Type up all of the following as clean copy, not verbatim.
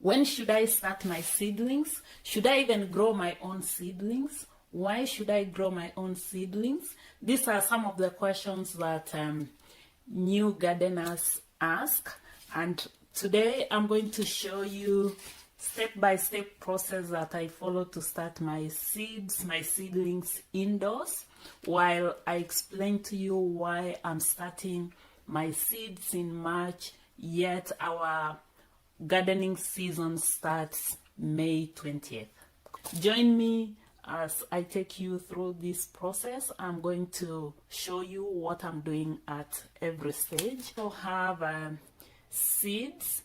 When should I start my seedlings? Should I even grow my own seedlings? Why should I grow my own seedlings? These are some of the questions that new gardeners ask, and today I'm going to show you step-by-step process that I follow to start my seedlings indoors, while I explain to you why I'm starting my seeds in March, yet our gardening season starts May 20th. Join me as I take you through this process. I'm going to show you what I'm doing at every stage. I have seeds,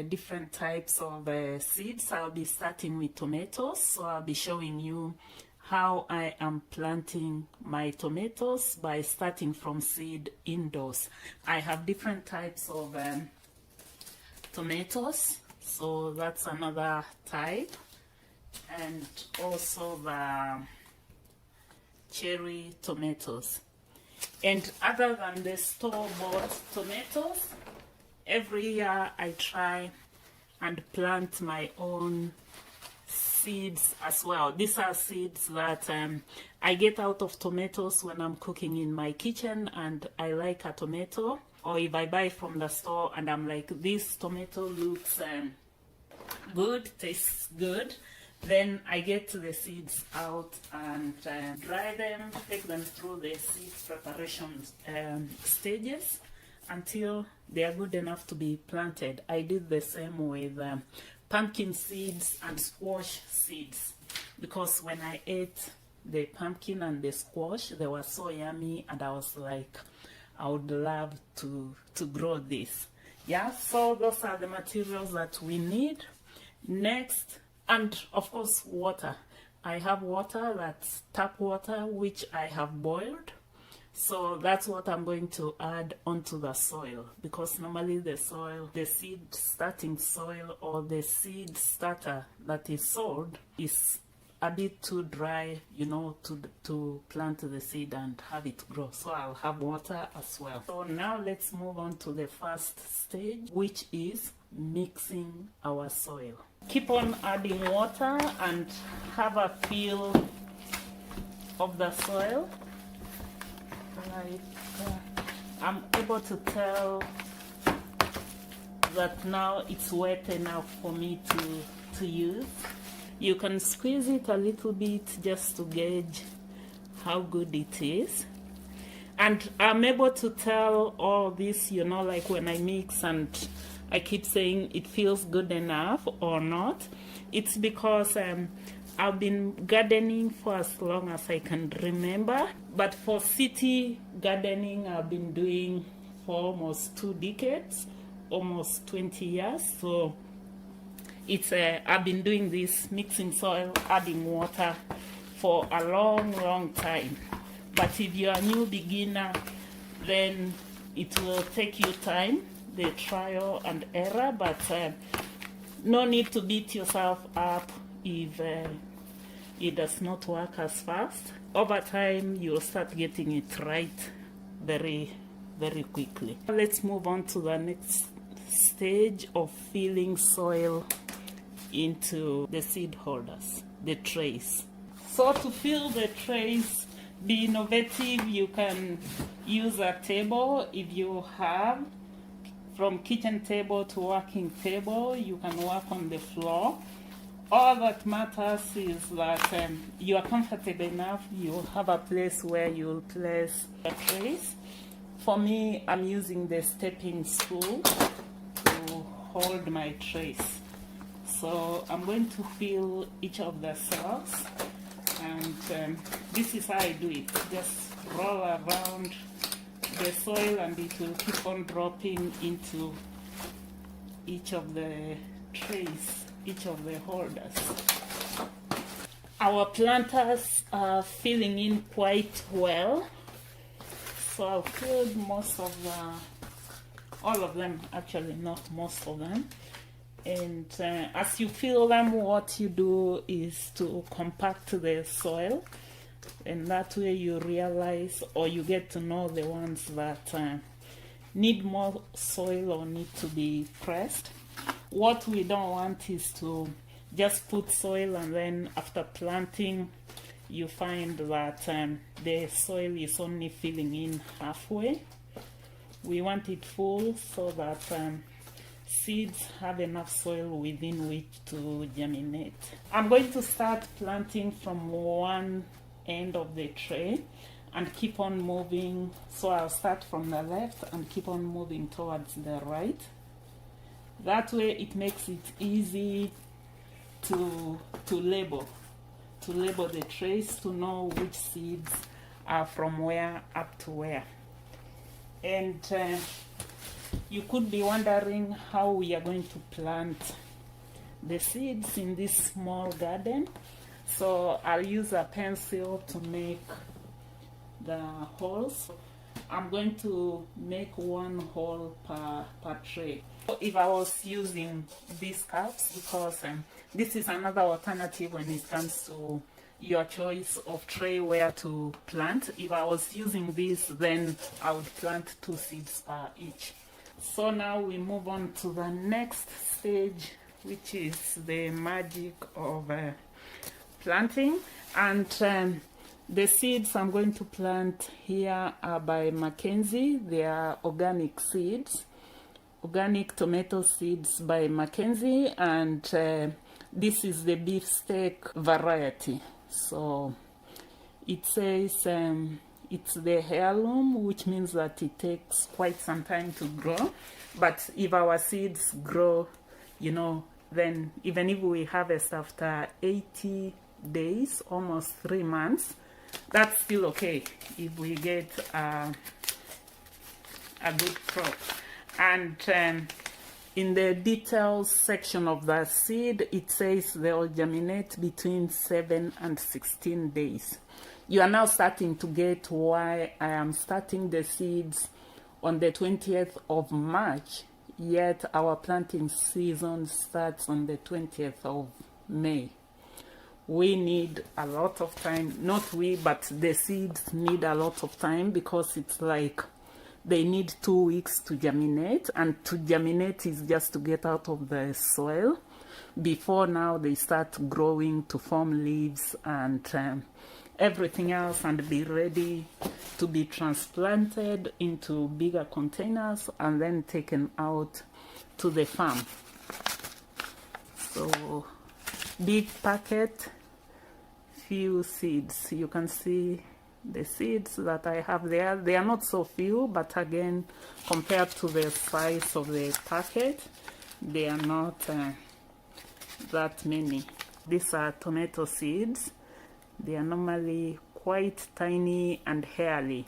different types of seeds. I'll be starting with tomatoes, so I'll be showing you how I am planting my tomatoes by starting from seed indoors. I have different types of tomatoes, so that's another type, and also the cherry tomatoes. And other than the store-bought tomatoes, every year I try and plant my own seeds as well. These are seeds that I get out of tomatoes when I'm cooking in my kitchen and I like a tomato, or if I buy from the store and I'm like, this tomato looks good, tastes good, then I get the seeds out and dry them, take them through the seed preparation stages until they are good enough to be planted. I did the same with pumpkin seeds and squash seeds, because when I ate the pumpkin and the squash, they were so yummy, and I was like, I would love to grow this. Yeah, so those are the materials that we need. Next, and of course, water. I have water, that's tap water, which I have boiled. So that's what I'm going to add onto the soil, because normally the soil, the seed starting soil or the seed starter that is sowed is a bit too dry, you know, to plant the seed and have it grow. So I'll have water as well. So now let's move on to the first stage, which is mixing our soil. Keep on adding water and have a feel of the soil. I'm able to tell that now it's wet enough for me to use. You can squeeze it a little bit just to gauge how good it is. And I'm able to tell all this, you know, like when I mix and I keep saying it feels good enough or not. It's because I've been gardening for as long as I can remember. But for city gardening, I've been doing for almost 2 decades, almost 20 years. So it's I've been doing this, mixing soil, adding water for a long time. But if you're a new beginner, then it will take you time, the trial and error, but no need to beat yourself up if it does not work as fast. Over time, you'll start getting it right very quickly. Let's move on to the next stage of filling soil into the seed holders, the trays. So to fill the trays, be innovative. You can use a table if you have. From kitchen table to working table, you can work on the floor. All that matters is that you are comfortable enough, you have a place where you'll place the trays. For me, I'm using the stepping stool to hold my trays. So I'm going to fill each of the cells, and this is how I do it. Just roll around the soil and it will keep on dropping into each of the trays, each of the holders. Our planters are filling in quite well, so I've filled most of all of them, actually not most of them. And as you fill them, what you do is to compact the soil, and that way you realize, or you get to know the ones that need more soil or need to be pressed. What we don't want is to just put soil and then after planting you find that the soil is only filling in halfway. We want it full so that seeds have enough soil within which to germinate. I'm going to start planting from one end of the tray and keep on moving. So I'll start from the left and keep on moving towards the right. That way it makes it easy to label the trays, to know which seeds are from where up to where. And you could be wondering how we are going to plant the seeds in this small garden. So I'll use a pencil to make the holes. I'm going to make one hole per tray. If I was using these cups, because this is another alternative when it comes to your choice of tray where to plant. If I was using this, then I would plant 2 seeds per each. So now we move on to the next stage, which is the magic of planting. And the seeds I'm going to plant here are by Mackenzie. They are organic seeds, organic tomato seeds by Mackenzie, and this is the beefsteak variety. So it says it's the heirloom, which means that it takes quite some time to grow. But if our seeds grow, you know, then even if we harvest after 80 days, almost 3 months, that's still okay if we get a good crop. And in the details section of the seed, it says they'll germinate between 7 and 16 days. You are now starting to get why I am starting the seeds on the 20th of March, yet our planting season starts on the 20th of May. We need a lot of time, not we, but the seeds need a lot of time, because it's like they need 2 weeks to germinate, and to germinate is just to get out of the soil before now they start growing to form leaves and everything else, and be ready to be transplanted into bigger containers and then taken out to the farm. So big packet, few seeds. You can see the seeds that I have there. They are not so few, but again, compared to the size of the packet, they are not that many. These are tomato seeds. They are normally quite tiny and hairy.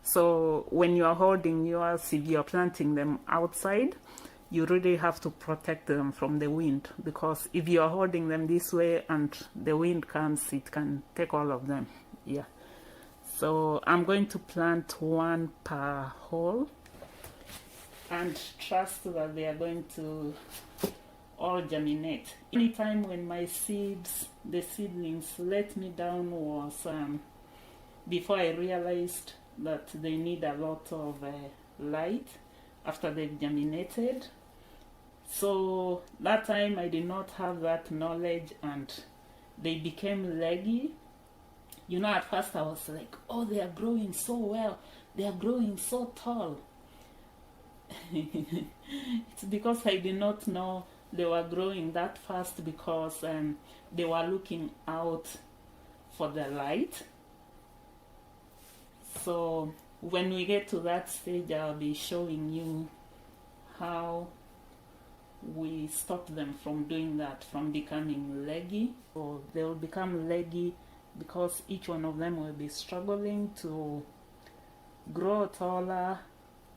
So when you are holding yours, if you are planting them outside, you really have to protect them from the wind, because if you are holding them this way and the wind comes, it can take all of them. Yeah. So I'm going to plant 1 per hole and trust that they are going to all germinate. Anytime when my seeds, the seedlings, let me down was before I realized that they need a lot of light after they've germinated. So that time I did not have that knowledge and they became leggy. You know, at first I was like, oh, they are growing so well, they are growing so tall. It's because I did not know they were growing that fast, because they were looking out for the light. So when we get to that stage, I'll be showing you how we stop them from doing that, from becoming leggy. So they will become leggy because each one of them will be struggling to grow taller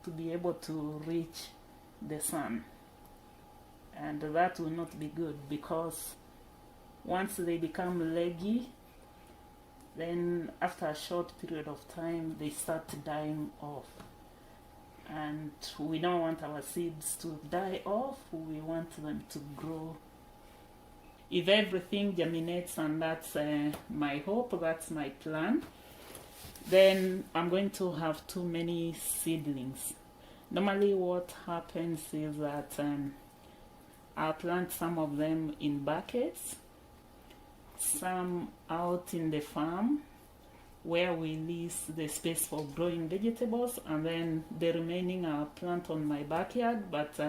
to be able to reach the sun. And that will not be good, because once they become leggy, then after a short period of time they start dying off. And we don't want our seeds to die off, we want them to grow. If everything germinates, and that's my hope, that's my plan, then I'm going to have too many seedlings. Normally what happens is that I'll plant some of them in buckets, some out in the farm where we lease the space for growing vegetables, and then the remaining I'll plant on my backyard. But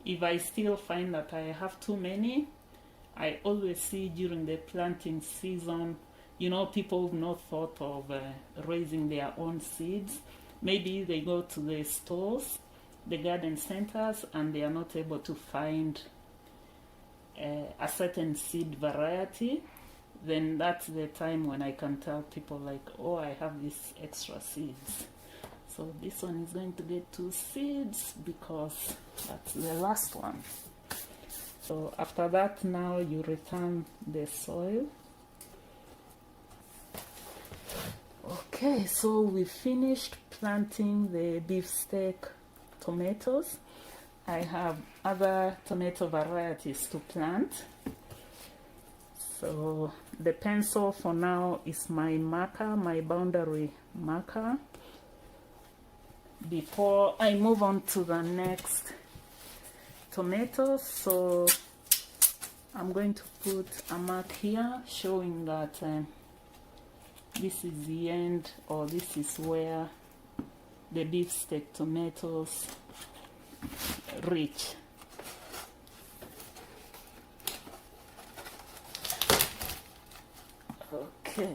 if I still find that I have too many, I always see during the planting season, you know, people have not thought of raising their own seeds. Maybe they go to the stores, the garden centers, and they are not able to find a certain seed variety. Then that's the time when I can tell people like, oh, I have these extra seeds. So this one is going to get 2 seeds because that's the last one. So after that, now you return the soil. Okay, so we finished planting the beefsteak tomatoes. I have other tomato varieties to plant. So the pencil for now is my marker, my boundary marker. Before I move on to the next tomatoes, so I'm going to put a mark here showing that this is the end, or this is where the beefsteak tomatoes reach. Okay.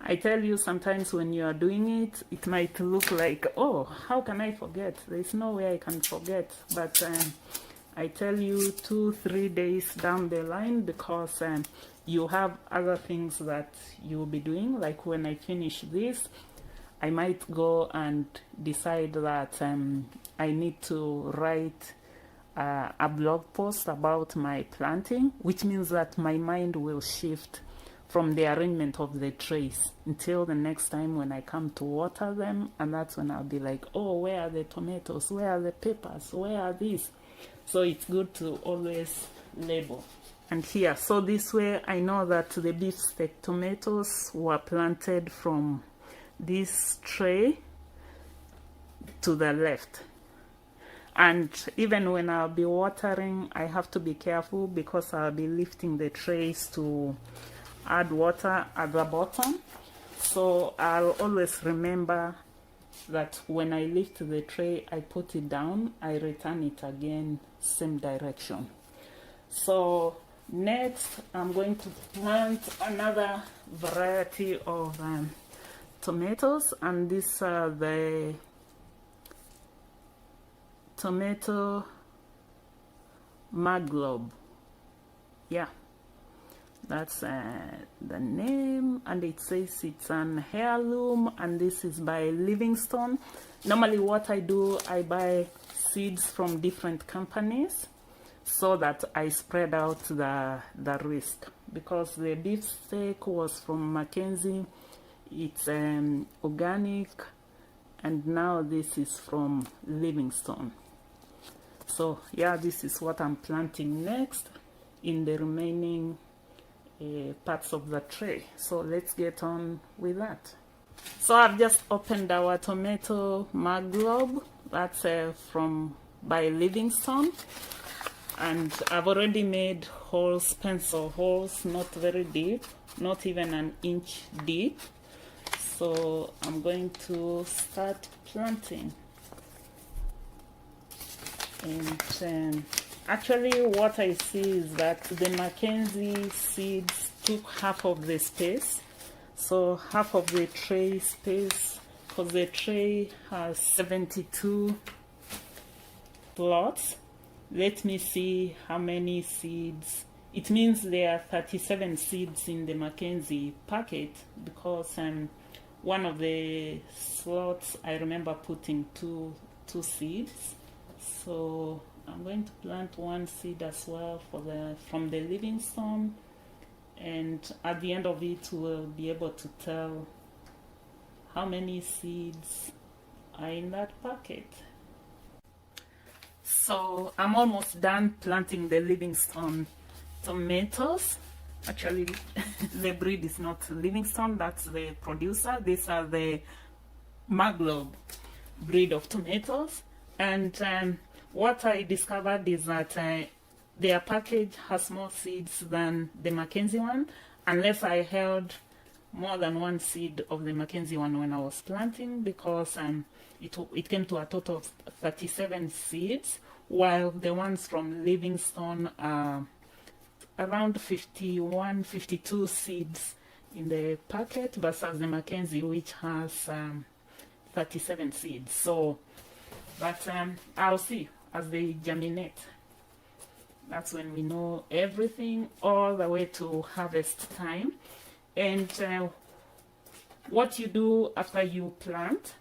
I tell you, sometimes when you are doing it, it might look like, oh, how can I forget? There's no way I can forget. But I tell you 2-3 days down the line, because you have other things that you'll be doing. Like when I finish this, I might go and decide that I need to write a blog post about my planting, which means that my mind will shift from the arrangement of the trays until the next time when I come to water them, and that's when I'll be like, oh, where are the tomatoes? Where are the peppers? Where are these? So it's good to always label. And here, so this way I know that the beefsteak tomatoes were planted from this tray to the left. And even when I'll be watering, I have to be careful because I'll be lifting the trays to add water at the bottom. So I'll always remember that when I lift the tray, I put it down, I return it again, same direction. So next, I'm going to plant another variety of tomatoes, and these are the tomato maglobe. Yeah, that's the name, and it says it's an heirloom, and this is by Livingstone. Normally what I do, I buy seeds from different companies so that I spread out the risk, because the beefsteak was from Mackenzie, it's organic, and now this is from Livingstone. So yeah, this is what I'm planting next in the remaining parts of the tray. So let's get on with that. So I've just opened our tomato maglobe. That's from by Livingstone, and I've already made holes, pencil holes, not very deep, not even an inch deep. So I'm going to start planting. And actually what I see is that the Mackenzie seeds took half of the space, so half of the tray space, because the tray has 72 plots. Let me see how many seeds. It means there are 37 seeds in the Mackenzie packet, because one of the slots I remember putting two seeds. So I'm going to plant one seed as well from the Livingstone, and at the end of it we'll be able to tell how many seeds are in that packet. So I'm almost done planting the Livingstone tomatoes. Actually, the breed is not Livingstone, that's the producer. These are the maglobe. breed of tomatoes. And what I discovered is that their package has more seeds than the Mackenzie one, unless I held more than one seed of the Mackenzie one when I was planting, because it came to a total of 37 seeds, while the ones from Livingstone are around 51, 52 seeds in the packet, versus the Mackenzie, which has 37 seeds. So, but I'll see as they germinate. That's when we know everything, all the way to harvest time. And what you do after you plant,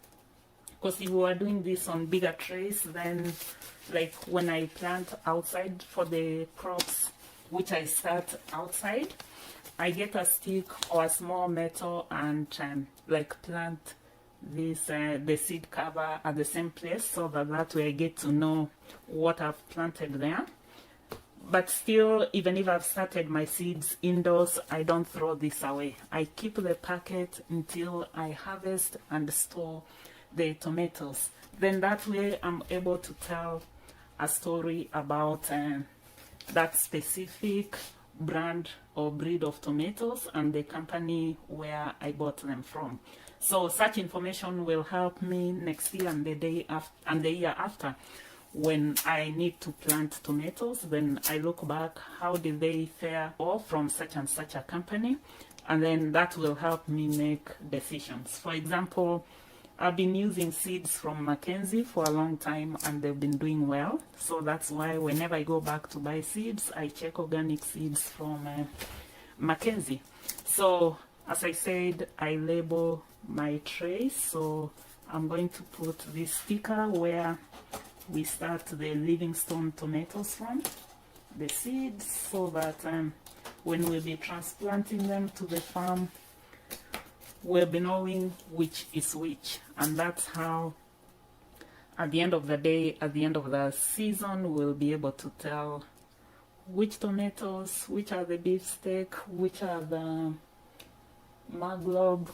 because if we are doing this on bigger trays, then like when I plant outside for the crops, which I start outside, I get a stick or a small metal and like plant this the seed cover at the same place, so that way I get to know what I've planted there. But still, even if I've started my seeds indoors, I don't throw this away. I keep the packet until I harvest and store the tomatoes. Then that way I'm able to tell a story about that specific brand or breed of tomatoes and the company where I bought them from. So such information will help me next year and the year after. When I need to plant tomatoes, then I look back, how did they fare off from such and such a company, and then that will help me make decisions. For example, I've been using seeds from Mackenzie for a long time and they've been doing well, so that's why whenever I go back to buy seeds, I check organic seeds from Mackenzie. So as I said, I label my trays, so I'm going to put this sticker where we start the Livingstone tomatoes from, the seeds, so that when we'll be transplanting them to the farm, we'll be knowing which is which. And that's how, at the end of the day, at the end of the season, we'll be able to tell which tomatoes, which are the beefsteak, which are the Maglobe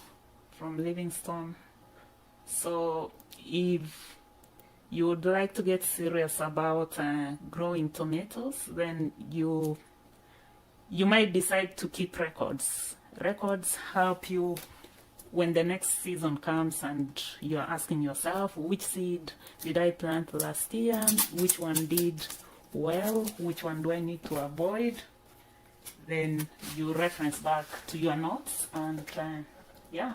from Livingstone. So if you would like to get serious about growing tomatoes, then you might decide to keep records. Records help you when the next season comes and you're asking yourself, which seed did I plant last year? Which one did well? Which one do I need to avoid? Then you reference back to your notes, and yeah,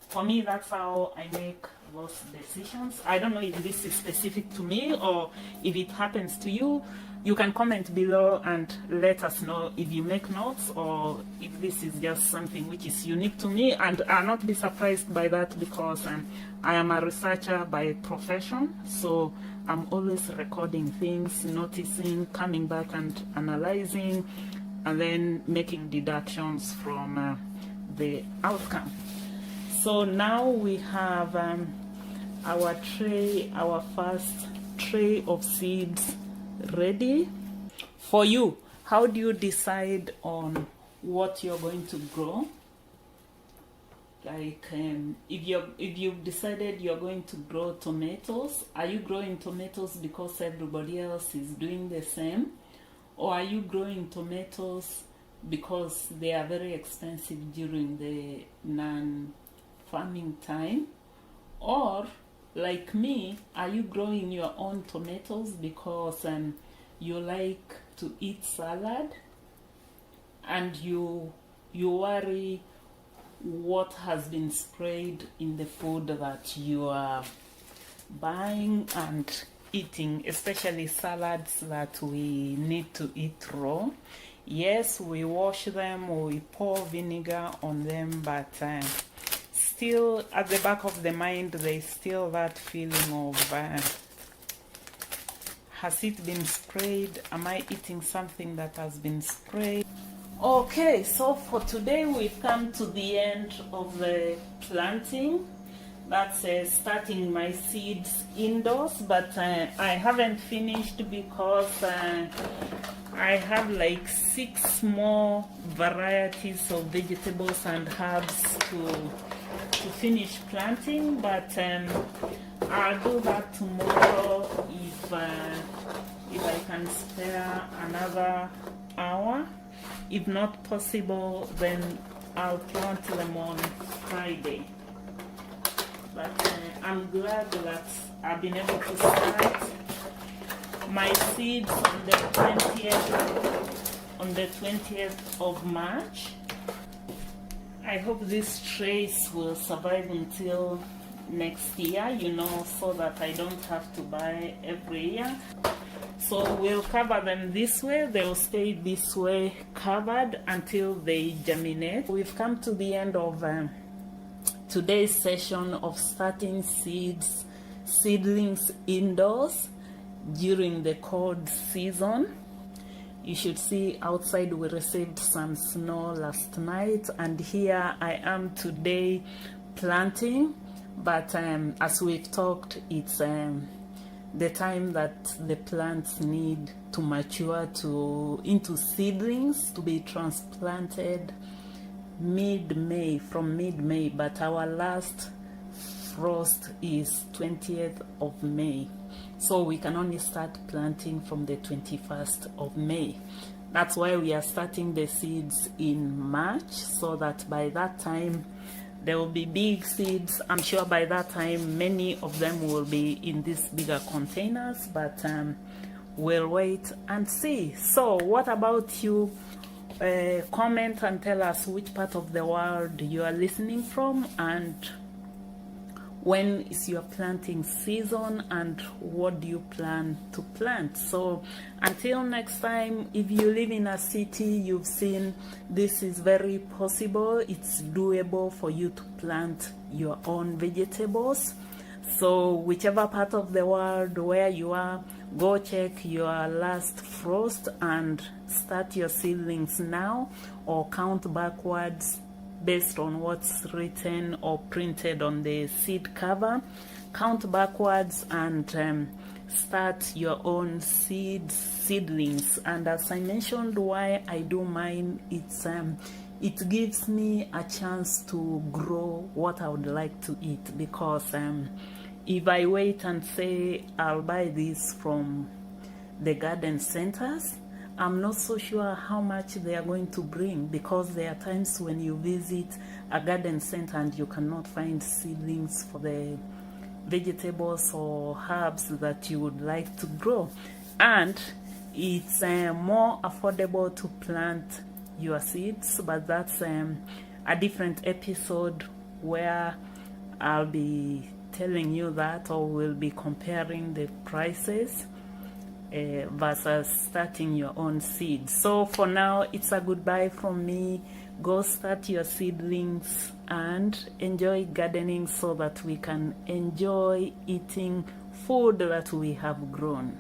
for me, that's how I make those decisions. I don't know if this is specific to me or if it happens to you. You can comment below and let us know if you make notes or if this is just something which is unique to me. And I'll not be surprised by that, because I am a researcher by profession. So I'm always recording things, noticing, coming back and analyzing, and then making deductions from the outcome. So now we have our tray, our first tray of seeds ready. For you, how do you decide on what you're going to grow? Like if you've decided you're going to grow tomatoes, are you growing tomatoes because everybody else is doing the same? Or are you growing tomatoes because they are very expensive during the non-farming time? Or like me, are you growing your own tomatoes because you like to eat salad and you worry what has been sprayed in the food that you are buying and eating, especially salads that we need to eat raw? Yes, we wash them, we pour vinegar on them, but still at the back of the mind there's still that feeling of has it been sprayed? Am I eating something that has been sprayed? Okay, so for today we've come to the end of the planting. That's starting my seeds indoors, but I haven't finished because I have like 6 more varieties of vegetables and herbs to finish planting. But I'll do that tomorrow if I can spare another hour. If not possible, then I'll plant them on Friday. But I'm glad that I've been able to start my seeds on the 20th of March. I hope these trays will survive until next year, you know, so that I don't have to buy every year. So we'll cover them this way. They'll stay this way covered until they germinate. We've come to the end of today's session of starting seedlings indoors during the cold season. You should see outside we received some snow last night, and here I am today planting. But as we've talked, it's the time that the plants need to mature into seedlings to be transplanted mid-May, from mid-May, but our last frost is 20th of May, so we can only start planting from the 21st of May. That's why we are starting the seeds in March, so that by that time there will be big seeds. I'm sure by that time many of them will be in these bigger containers, but we'll wait and see. So what about you? Comment and tell us which part of the world you are listening from, and when is your planting season, and what do you plan to plant. So until next time, if you live in a city, you've seen this is very possible. It's doable for you to plant your own vegetables. So whichever part of the world where you are, go check your last frost and start your seedlings now, or count backwards based on what's written or printed on the seed cover. Count backwards and start your own seedlings. And as I mentioned, why I do mine, it gives me a chance to grow what I would like to eat, because if I wait and say I'll buy this from the garden centers, I'm not so sure how much they are going to bring, because there are times when you visit a garden center and you cannot find seedlings for the vegetables or herbs that you would like to grow. And it's more affordable to plant your seeds, but that's a different episode where I'll be telling you that, or we'll be comparing the prices versus starting your own seeds. So for now, it's a goodbye from me. Go start your seedlings and enjoy gardening, so that we can enjoy eating food that we have grown.